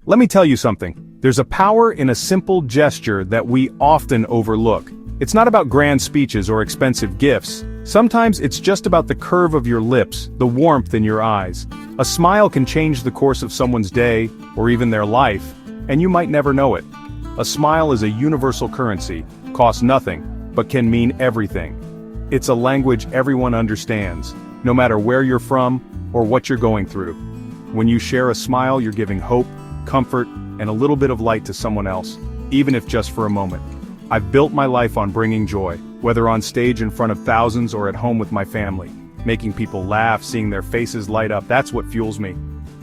Let me tell you something. There's a power in a simple gesture that we often overlook. It's not about grand speeches or expensive gifts. Sometimes it's just about the curve of your lips, the warmth in your eyes. A smile can change the course of someone's day, or even their life, and you might never know it. A smile is a universal currency, costs nothing, but can mean everything. It's a language everyone understands, no matter where you're from or what you're going through. When you share a smile, you're giving hope, comfort, and a little bit of light to someone else, even if just for a moment. I've built my life on bringing joy, whether on stage in front of thousands or at home with my family. Making people laugh, seeing their faces light up, that's what fuels me.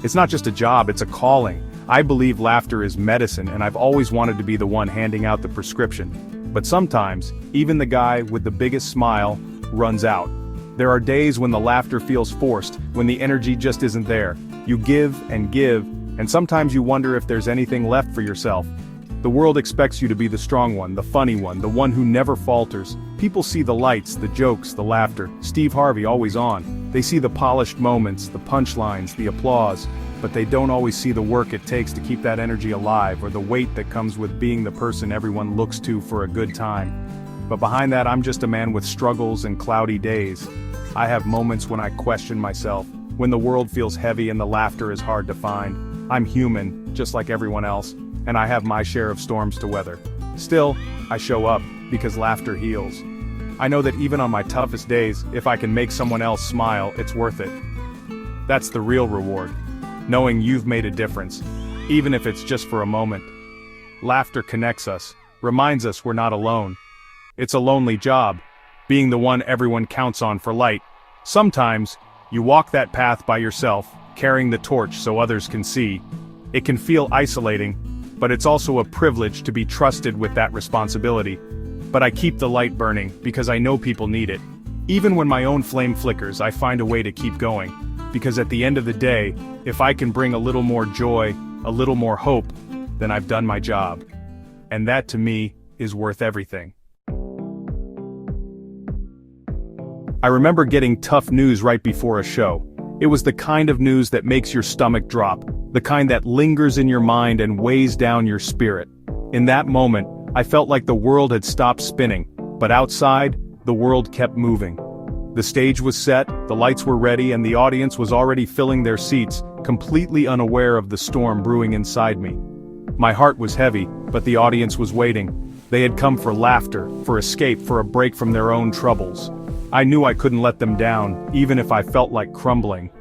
It's not just a job, it's a calling. I believe laughter is medicine, and I've always wanted to be the one handing out the prescription. But sometimes, even the guy with the biggest smile runs out. There are days when the laughter feels forced, when the energy just isn't there. You give, and sometimes you wonder if there's anything left for yourself. The world expects you to be the strong one, the funny one, the one who never falters. People see the lights, the jokes, the laughter. Steve Harvey always on. They see the polished moments, the punchlines, the applause, but they don't always see the work it takes to keep that energy alive, or the weight that comes with being the person everyone looks to for a good time. But behind that, I'm just a man with struggles and cloudy days. I have moments when I question myself, when the world feels heavy and the laughter is hard to find. I'm human, just like everyone else, and I have my share of storms to weather. Still, I show up, because laughter heals. I know that even on my toughest days, if I can make someone else smile, it's worth it. That's the real reward. Knowing you've made a difference, even if it's just for a moment. Laughter connects us, reminds us we're not alone. It's a lonely job, being the one everyone counts on for light. Sometimes, you walk that path by yourself, carrying the torch so others can see. It can feel isolating, but it's also a privilege to be trusted with that responsibility. But I keep the light burning, because I know people need it. Even when my own flame flickers, I find a way to keep going. Because at the end of the day, if I can bring a little more joy, a little more hope, then I've done my job. And that to me, is worth everything. I remember getting tough news right before a show. It was the kind of news that makes your stomach drop, the kind that lingers in your mind and weighs down your spirit. In that moment, I felt like the world had stopped spinning, but outside, the world kept moving. The stage was set, the lights were ready, and the audience was already filling their seats, completely unaware of the storm brewing inside me. My heart was heavy, but the audience was waiting. They had come for laughter, for escape, for a break from their own troubles. I knew I couldn't let them down, even if I felt like crumbling.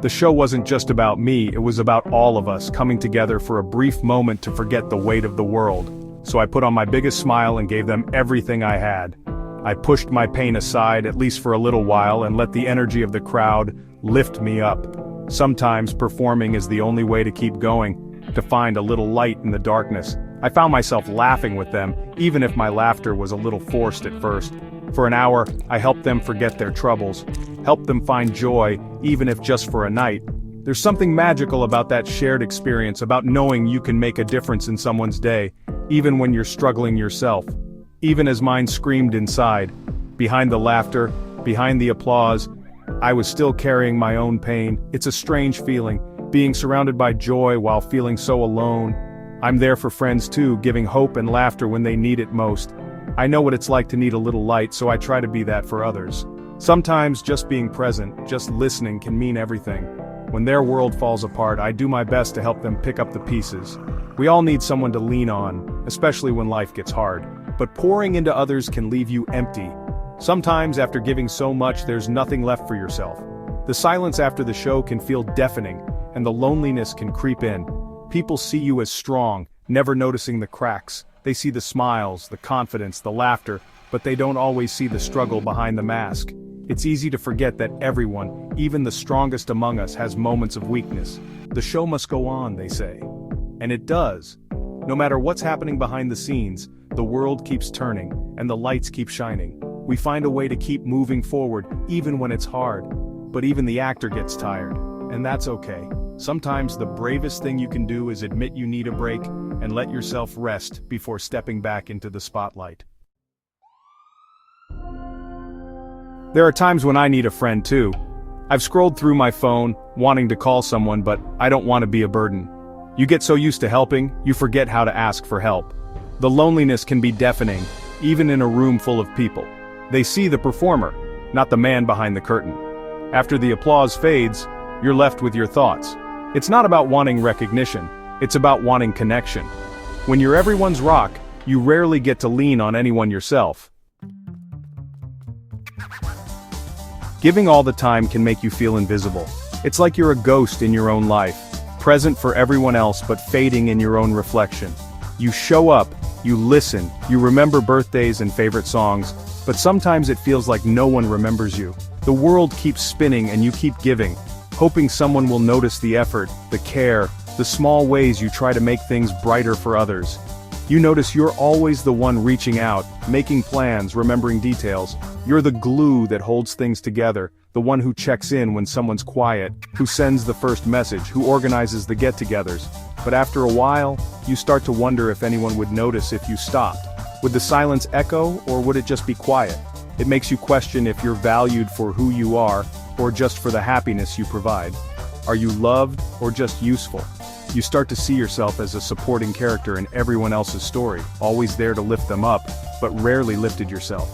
The show wasn't just about me, it was about all of us coming together for a brief moment to forget the weight of the world. So I put on my biggest smile and gave them everything I had. I pushed my pain aside, at least for a little while, and let the energy of the crowd lift me up. Sometimes performing is the only way to keep going, to find a little light in the darkness. I found myself laughing with them, even if my laughter was a little forced at first. For an hour, I helped them forget their troubles, helped them find joy, even if just for a night. There's something magical about that shared experience, about knowing you can make a difference in someone's day, even when you're struggling yourself. Even as mine screamed inside, behind the laughter, behind the applause, I was still carrying my own pain. It's a strange feeling, being surrounded by joy while feeling so alone. I'm there for friends too, giving hope and laughter when they need it most. I know what it's like to need a little light, so I try to be that for others. Sometimes just being present, just listening can mean everything. When their world falls apart, I do my best to help them pick up the pieces. We all need someone to lean on, especially when life gets hard. But pouring into others can leave you empty. Sometimes after giving so much, there's nothing left for yourself. The silence after the show can feel deafening, and the loneliness can creep in. People see you as strong, never noticing the cracks. They see the smiles, the confidence, the laughter, but they don't always see the struggle behind the mask. It's easy to forget that everyone, even the strongest among us, has moments of weakness. The show must go on, they say. And it does. No matter what's happening behind the scenes, the world keeps turning, and the lights keep shining. We find a way to keep moving forward, even when it's hard. But even the actor gets tired, and that's okay. Sometimes the bravest thing you can do is admit you need a break, and let yourself rest before stepping back into the spotlight. There are times when I need a friend too. I've scrolled through my phone, wanting to call someone, but I don't want to be a burden. You get so used to helping, you forget how to ask for help. The loneliness can be deafening, even in a room full of people. They see the performer, not the man behind the curtain. After the applause fades, you're left with your thoughts. It's not about wanting recognition, it's about wanting connection. When you're everyone's rock, you rarely get to lean on anyone yourself. Giving all the time can make you feel invisible. It's like you're a ghost in your own life, present for everyone else but fading in your own reflection. You show up, you listen, you remember birthdays and favorite songs, but sometimes it feels like no one remembers you. The world keeps spinning and you keep giving, hoping someone will notice the effort, the care, the small ways you try to make things brighter for others. You notice you're always the one reaching out, making plans, remembering details. You're the glue that holds things together, the one who checks in when someone's quiet, who sends the first message, who organizes the get-togethers. But after a while, you start to wonder if anyone would notice if you stopped. Would the silence echo, or would it just be quiet? It makes you question if you're valued for who you are, or just for the happiness you provide. Are you loved, or just useful? You start to see yourself as a supporting character in everyone else's story, always there to lift them up, but rarely lifted yourself.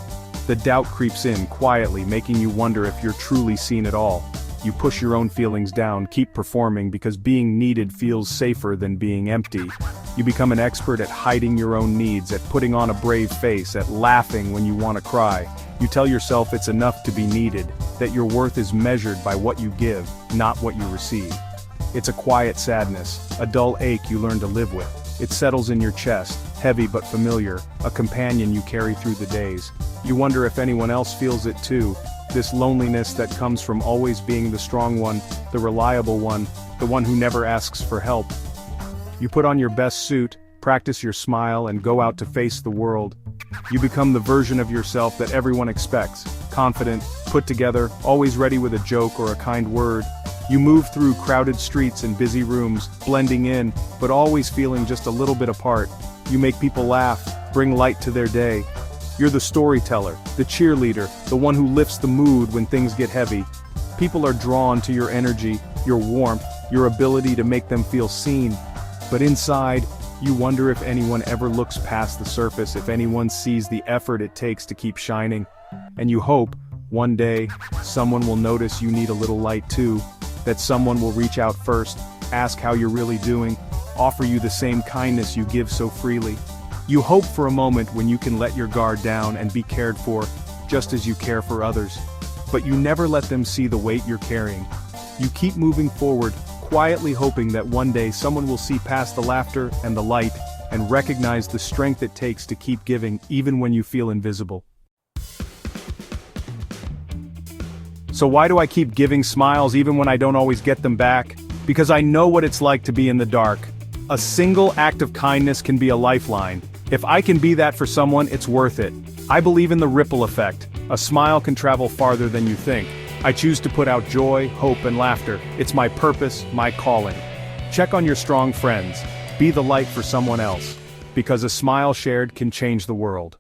The doubt creeps in quietly, making you wonder if you're truly seen at all. You push your own feelings down, keep performing because being needed feels safer than being empty. You become an expert at hiding your own needs, at putting on a brave face, at laughing when you want to cry. You tell yourself it's enough to be needed, that your worth is measured by what you give, not what you receive. It's a quiet sadness, a dull ache you learn to live with. It settles in your chest, heavy but familiar, a companion you carry through the days. You wonder if anyone else feels it too, this loneliness that comes from always being the strong one, the reliable one, the one who never asks for help. You put on your best suit, practice your smile, and go out to face the world. You become the version of yourself that everyone expects, confident, put together, always ready with a joke or a kind word. You move through crowded streets and busy rooms, blending in, but always feeling just a little bit apart. You make people laugh, bring light to their day. You're the storyteller, the cheerleader, the one who lifts the mood when things get heavy. People are drawn to your energy, your warmth, your ability to make them feel seen. But inside, you wonder if anyone ever looks past the surface, if anyone sees the effort it takes to keep shining. And you hope, one day, someone will notice you need a little light too. That someone will reach out first, ask how you're really doing, offer you the same kindness you give so freely. You hope for a moment when you can let your guard down and be cared for, just as you care for others. But you never let them see the weight you're carrying. You keep moving forward, quietly hoping that one day someone will see past the laughter and the light, and recognize the strength it takes to keep giving even when you feel invisible. So why do I keep giving smiles even when I don't always get them back? Because I know what it's like to be in the dark. A single act of kindness can be a lifeline. If I can be that for someone, it's worth it. I believe in the ripple effect. A smile can travel farther than you think. I choose to put out joy, hope, and laughter. It's my purpose, my calling. Check on your strong friends. Be the light for someone else. Because a smile shared can change the world.